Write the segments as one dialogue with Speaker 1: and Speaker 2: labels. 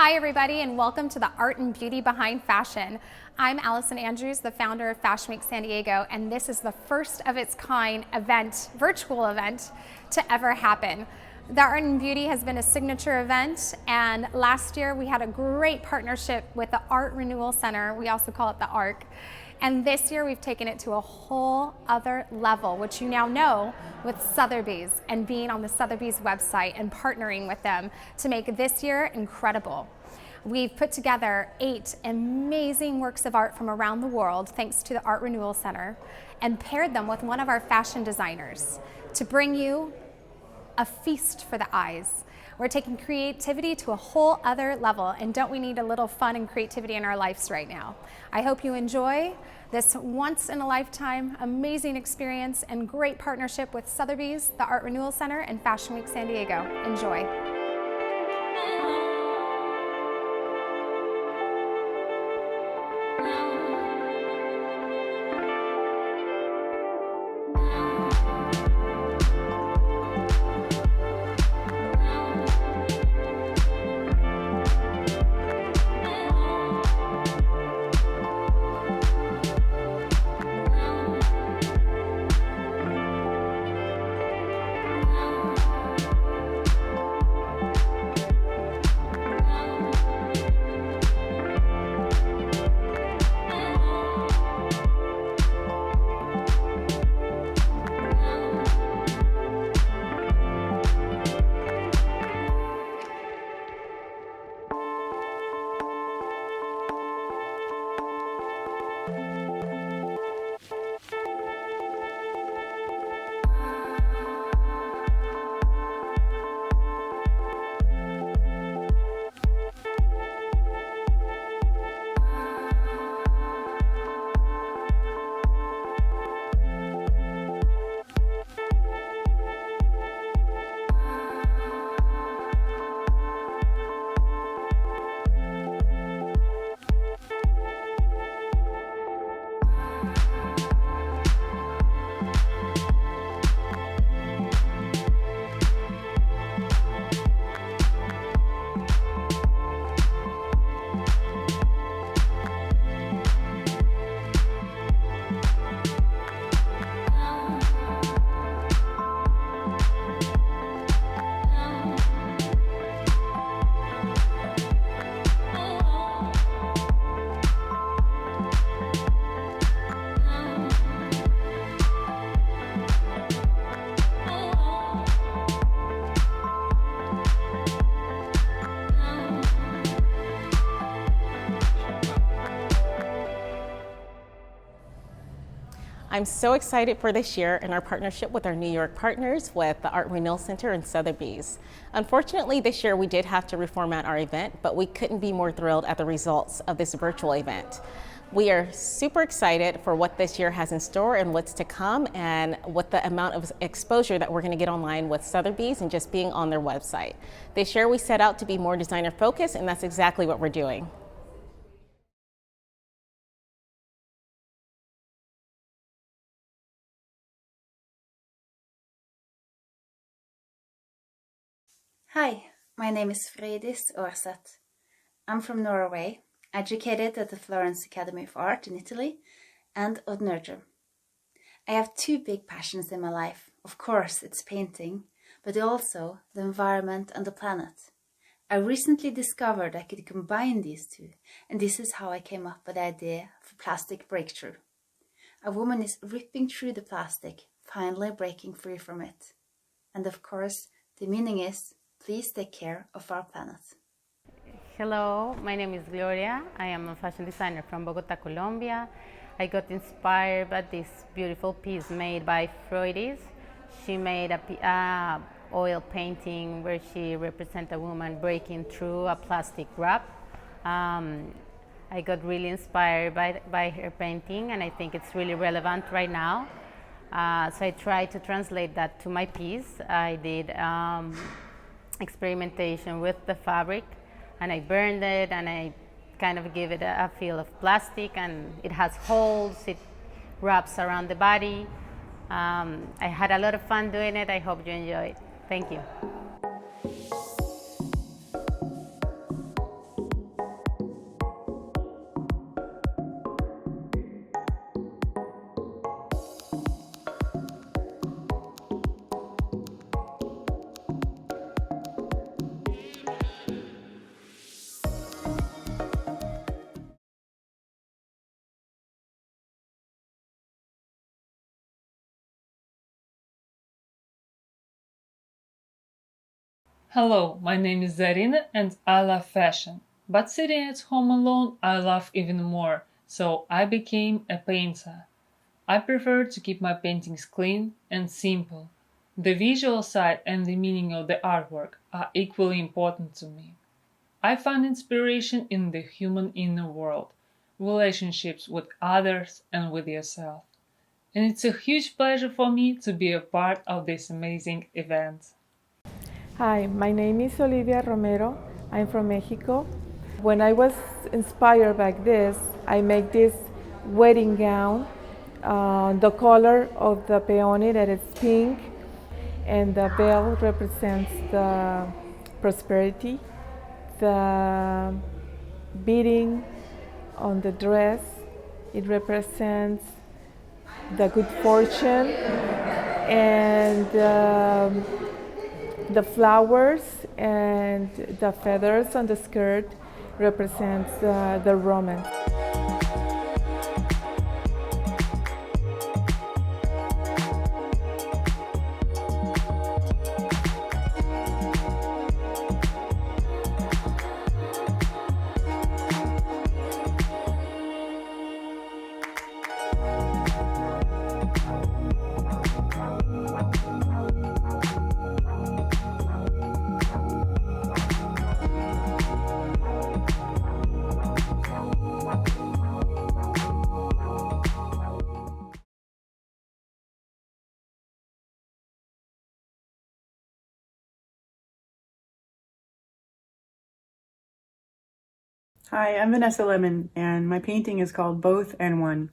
Speaker 1: Hi everybody, and welcome to the Art and Beauty Behind Fashion. I'm Allison Andrews, the founder of Fashion Week San Diego, and this is the first of its kind event, virtual event, to ever happen. The Art and Beauty has been a signature event, and last year we had a great partnership with the Art Renewal Center. We also call it the ARC. And this year we've taken it to a whole other level, which you now know with Sotheby's and being on the Sotheby's website and partnering with them to make this year incredible. We've put together 8 amazing works of art from around the world, thanks to the Art Renewal Center, and paired them with one of our fashion designers to bring you a feast for the eyes. We're taking creativity to a whole other level, and don't we need a little fun and creativity in our lives right now? I hope you enjoy this once in a lifetime amazing experience and great partnership with Sotheby's, the Art Renewal Center, and Fashion Week San Diego. Enjoy.
Speaker 2: I'm so excited for this year and our partnership with our New York partners with the Art Renewal Center and Sotheby's. Unfortunately, this year we did have to reformat our event, but we couldn't be more thrilled at the results of this virtual event. We are super excited for what this year has in store and what's to come, and what the amount of exposure that we're going to get online with Sotheby's and just being on their website. This year we set out to be more designer focused, and that's exactly what we're doing.
Speaker 3: Hi, my name is Frøydis Aarseth. I'm from Norway, educated at the Florence Academy of Art in Italy and Odd Nurture. I have 2 big passions in my life. Of course, it's painting, but also the environment and the planet. I recently discovered I could combine these 2, and this is how I came up with the idea for Plastic Breakthrough. A woman is ripping through the plastic, finally breaking free from it. And of course, the meaning is, please take care of our planet.
Speaker 4: Hello, my name is Gloria. I am a fashion designer from Bogota, Colombia. I got inspired by this beautiful piece made by Frøydis. She made a oil painting where she represents a woman breaking through a plastic wrap. I got really inspired by her painting, and I think it's really relevant right now. So I tried to translate that to my piece. I did experimentation with the fabric, and I burned it, and I kind of give it a feel of plastic, and it has holes, it wraps around the body. I had a lot of fun doing it. I hope you enjoy it. Thank you.
Speaker 5: Hello, my name is Zarina and I love fashion. But sitting at home alone I love even more, so I became a painter. I prefer to keep my paintings clean and simple. The visual side and the meaning of the artwork are equally important to me. I find inspiration in the human inner world, relationships with others and with yourself. And it's a huge pleasure for me to be a part of this amazing event.
Speaker 6: Hi, my name is Olivia Romero. I'm from Mexico. When I was inspired by this, I make this wedding gown. The color of the peony that is pink, and the veil represents the prosperity. The beading on the dress, it represents the good fortune, and the flowers and the feathers on the skirt represents the romance.
Speaker 7: Hi, I'm Vanessa Lemen, and my painting is called Both and One.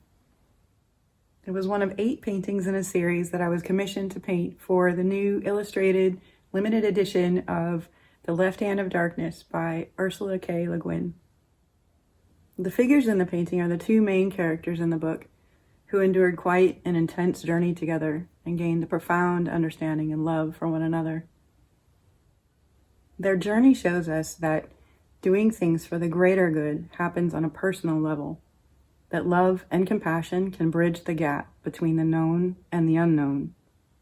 Speaker 7: It was one of 8 paintings in a series that I was commissioned to paint for the new illustrated limited edition of The Left Hand of Darkness by Ursula K. Le Guin. The figures in the painting are the 2 main characters in the book, who endured quite an intense journey together and gained a profound understanding and love for one another. Their journey shows us that doing things for the greater good happens on a personal level, that love and compassion can bridge the gap between the known and the unknown,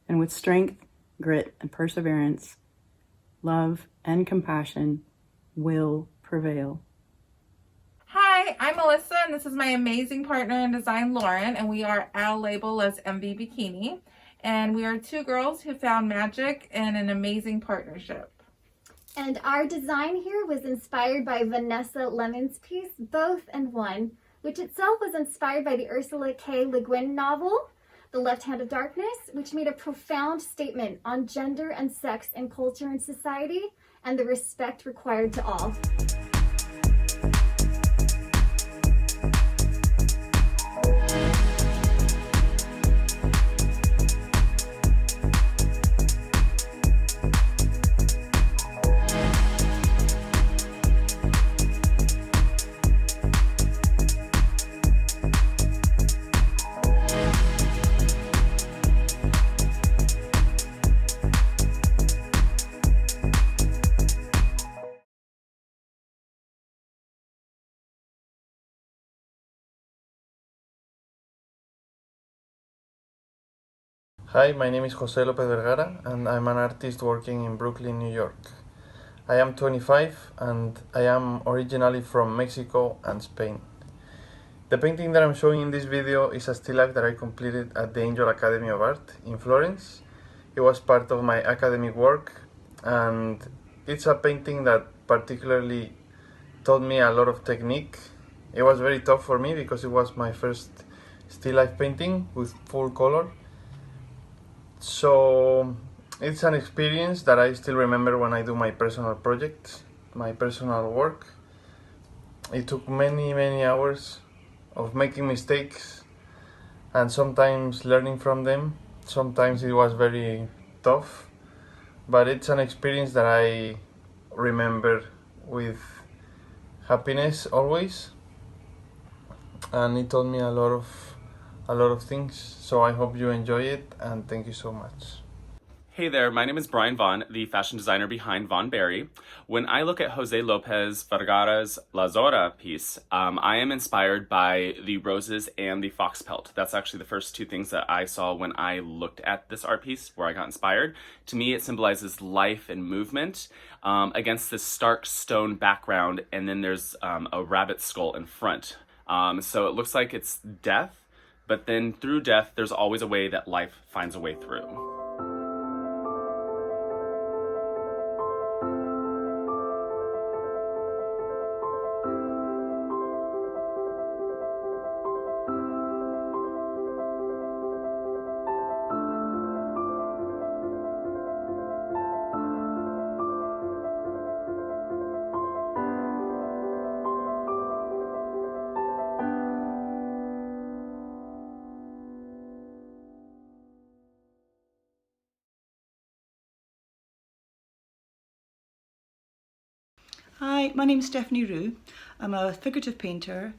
Speaker 7: and with strength, grit, and perseverance, love and compassion will prevail.
Speaker 8: Hi, I'm Melissa, and this is my amazing partner in design, Lauren, and we are our label as Emvee Bikini, and we are 2 girls who found magic in an amazing partnership.
Speaker 9: And our design here was inspired by Vanessa Lemen's piece, Both and One, which itself was inspired by the Ursula K. Le Guin novel, The Left Hand of Darkness, which made a profound statement on gender and sex in culture and society, and the respect required to all.
Speaker 10: Hi, my name is Jose Lopez Vergara and I'm an artist working in Brooklyn, New York. I am 25 and I am originally from Mexico and Spain. The painting that I'm showing in this video is a still life that I completed at the Angel Academy of Art in Florence. It was part of my academic work and it's a painting that particularly taught me a lot of technique. It was very tough for me because it was my first still life painting with full color. So it's an experience that I still remember when I do my personal projects, my personal work. It took many hours of making mistakes and sometimes learning from them. Sometimes it was very tough, but it's an experience that I remember with happiness always, and it taught me a lot of things. So I hope you enjoy it and thank you so much.
Speaker 11: Hey there, my name is Brian Vaughn, the fashion designer behind VaughnBerry. When I look at Jose Lopez Vergara's La Zora piece, I am inspired by the roses and the fox pelt. That's actually the first two things that I saw when I looked at this art piece where I got inspired. To me, it symbolizes life and movement against this stark stone background, and then there's a rabbit skull in front. So it looks like it's death, but then through death, there's always a way that life finds a way through.
Speaker 12: Hi, my name is Stephanie Rue. I'm a figurative painter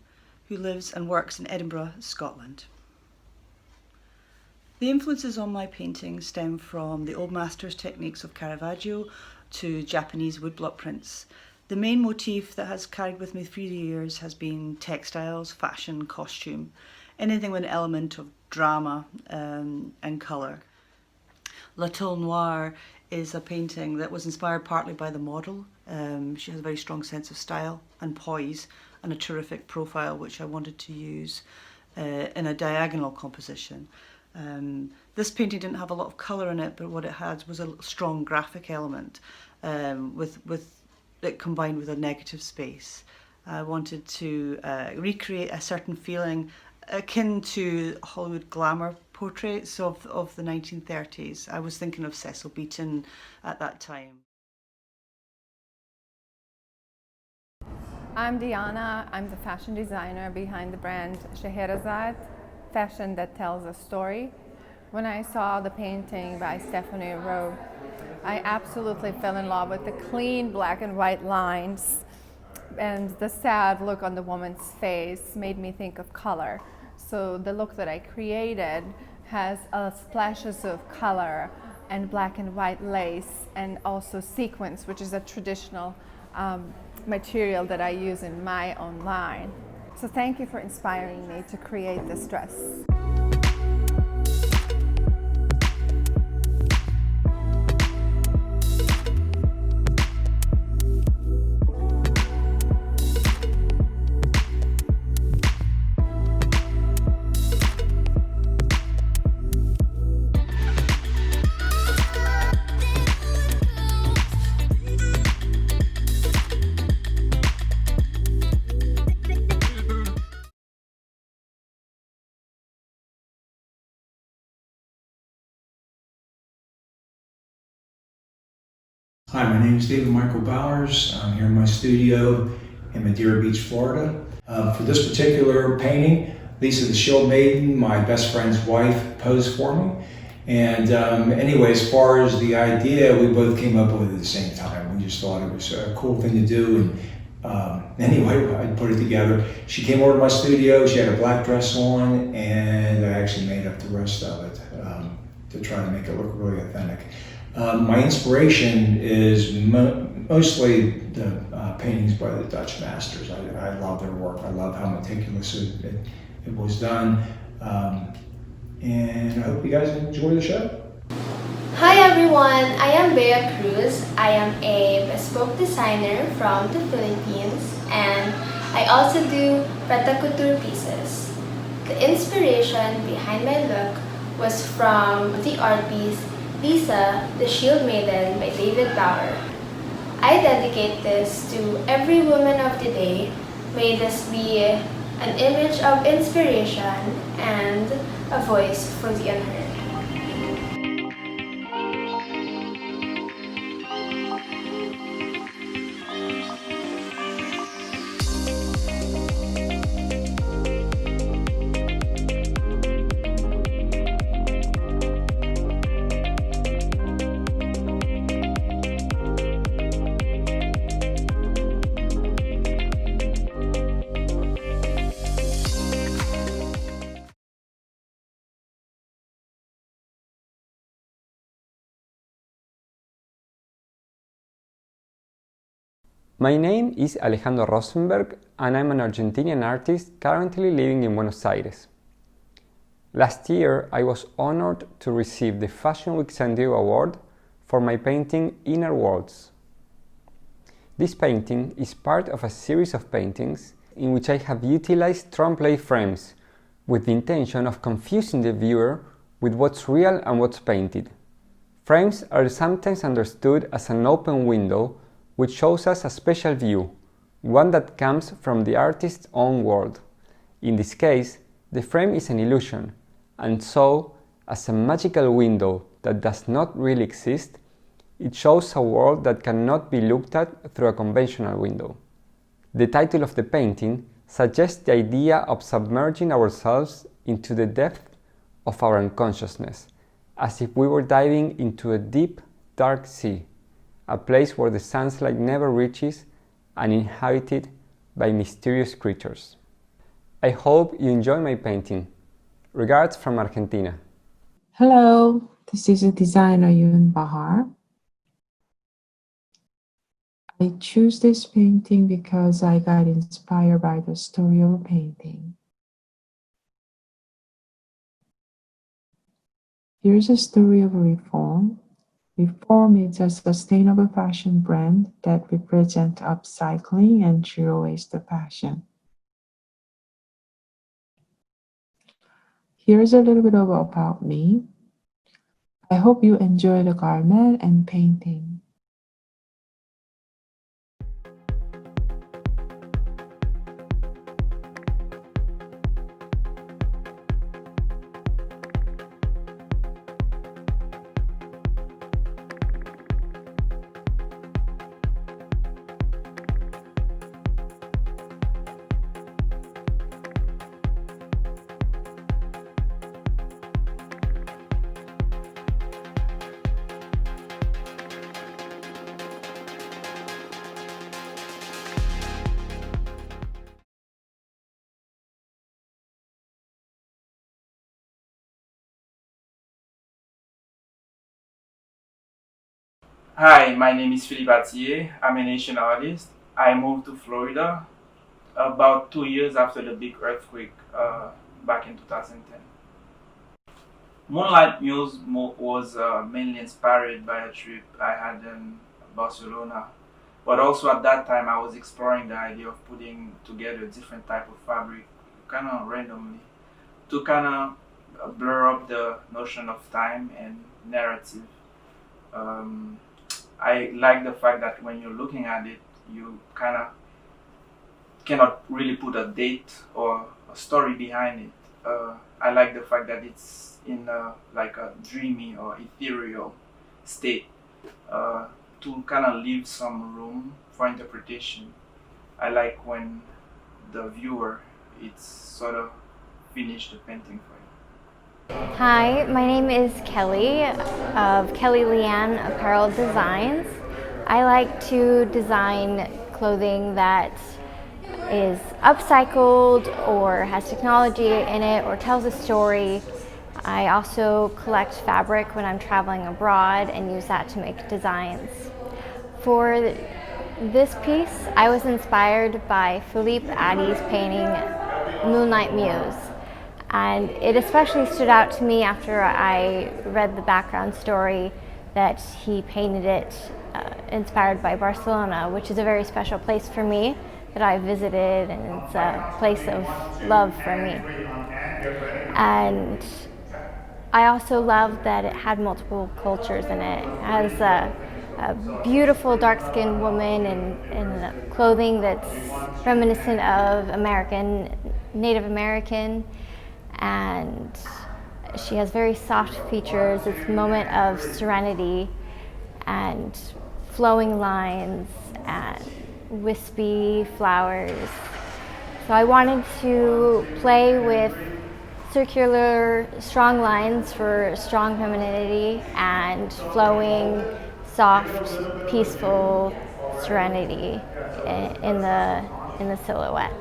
Speaker 12: who lives and works in Edinburgh, Scotland. The influences on my paintings stem from the old masters' techniques of Caravaggio to Japanese woodblock prints. The main motif that has carried with me through the years has been textiles, fashion, costume, anything with an element of drama and colour. Latelier is a painting that was inspired partly by the model. She has a very strong sense of style and poise and a terrific profile which I wanted to use in a diagonal composition. This painting didn't have a lot of colour in it, but what it had was a strong graphic element with it combined with a negative space. I wanted to recreate a certain feeling akin to Hollywood glamour portraits of the 1930s. I was thinking of Cecil Beaton at that time.
Speaker 13: I'm Diana. I'm the fashion designer behind the brand Scheherazade, fashion that tells a story. When I saw the painting by Stephanie Rue, I absolutely fell in love with the clean black and white lines, and the sad look on the woman's face made me think of color. So the look that I created has splashes of color and black and white lace, and also sequins, which is a traditional material that I use in my own line. So thank you for inspiring me to create this dress.
Speaker 14: Hi, my name is David Michael Bowers. I'm here in my studio in Madeira Beach, Florida. For this particular painting, Lisa the Shield Maiden, my best friend's wife, posed for me. And anyway, as far as the idea, we both came up with it at the same time. We just thought it was a cool thing to do. And anyway, I put it together. She came over to my studio, she had a black dress on, and I actually made up the rest of it to try to make it look really authentic. My inspiration is mostly the paintings by the Dutch masters. I love their work. I love how meticulous it was done. And I hope you guys enjoy the show.
Speaker 15: Hi everyone, I am Bea Cruz. I am a bespoke designer from the Philippines, and I also do Couture pieces. The inspiration behind my look was from the art piece Lisa, the Shield Maiden by David Bauer. I dedicate this to every woman of the day. May this be an image of inspiration and a voice for the unheard.
Speaker 16: My name is Alejandro Rosemberg, and I'm an Argentinian artist currently living in Buenos Aires. Last year, I was honored to receive the Fashion Week San Diego Award for my painting Inner Worlds. This painting is part of a series of paintings in which I have utilized trompe-l'œil frames with the intention of confusing the viewer with what's real and what's painted. Frames are sometimes understood as an open window which shows us a special view, one that comes from the artist's own world. In this case, the frame is an illusion, and so, as a magical window that does not really exist, it shows a world that cannot be looked at through a conventional window. The title of the painting suggests the idea of submerging ourselves into the depth of our unconsciousness, as if we were diving into a deep, dark sea, a place where the sunlight never reaches and inhabited by mysterious creatures. I hope you enjoy my painting. Regards from Argentina.
Speaker 17: Hello, this is a designer Yun Bahar. I choose this painting because I got inspired by the story of a painting. Here's a story of a reform. Reform is a sustainable fashion brand that represents upcycling and zero waste of fashion. Here's a little bit about me. I hope you enjoy the garment and painting.
Speaker 18: Hi, my name is Philippe Attie. I'm an Asian artist. I moved to Florida about 2 years after the big earthquake back in 2010. Moonlight Muse was mainly inspired by a trip I had in Barcelona, but also at that time I was exploring the idea of putting together different type of fabric kind of randomly to kind of blur up the notion of time and narrative. I like the fact that when you're looking at it, you kind of cannot really put a date or a story behind it. I like the fact that it's in like a dreamy or ethereal state to kind of leave some room for interpretation. I like when the viewer it's sort of finished the painting for you.
Speaker 19: Hi, my name is Kelly of Leanne Apparel Designs. I like to design clothing that is upcycled or has technology in it or tells a story. I also collect fabric when I'm traveling abroad and use that to make designs. For this piece, I was inspired by Philippe Attie's painting Moonlight Muse. And it especially stood out to me after I read the background story that he painted it inspired by Barcelona, which is a very special place for me that I visited, and it's a place of love for me. And I also loved that it had multiple cultures in it. It has a beautiful dark-skinned woman in clothing that's reminiscent of Native American, and she has very soft features. It's a moment of serenity and flowing lines and wispy flowers. So I wanted to play with circular, strong lines for strong femininity and flowing, soft, peaceful serenity in the silhouette.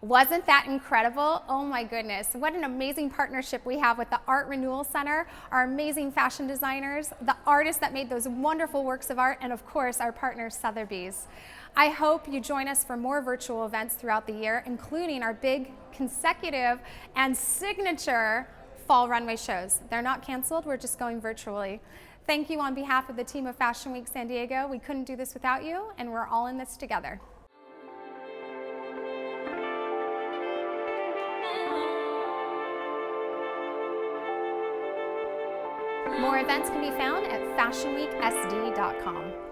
Speaker 1: Wasn't that incredible? Oh my goodness, what an amazing partnership we have with the Art Renewal Center, our amazing fashion designers, the artists that made those wonderful works of art, and of course our partner Sotheby's. I hope you join us for more virtual events throughout the year, including our big consecutive and signature fall runway shows. They're not canceled, we're just going virtually. Thank you on behalf of the team of Fashion Week San Diego. We couldn't do this without you, and we're all in this together. More events can be found at fashionweeksd.com.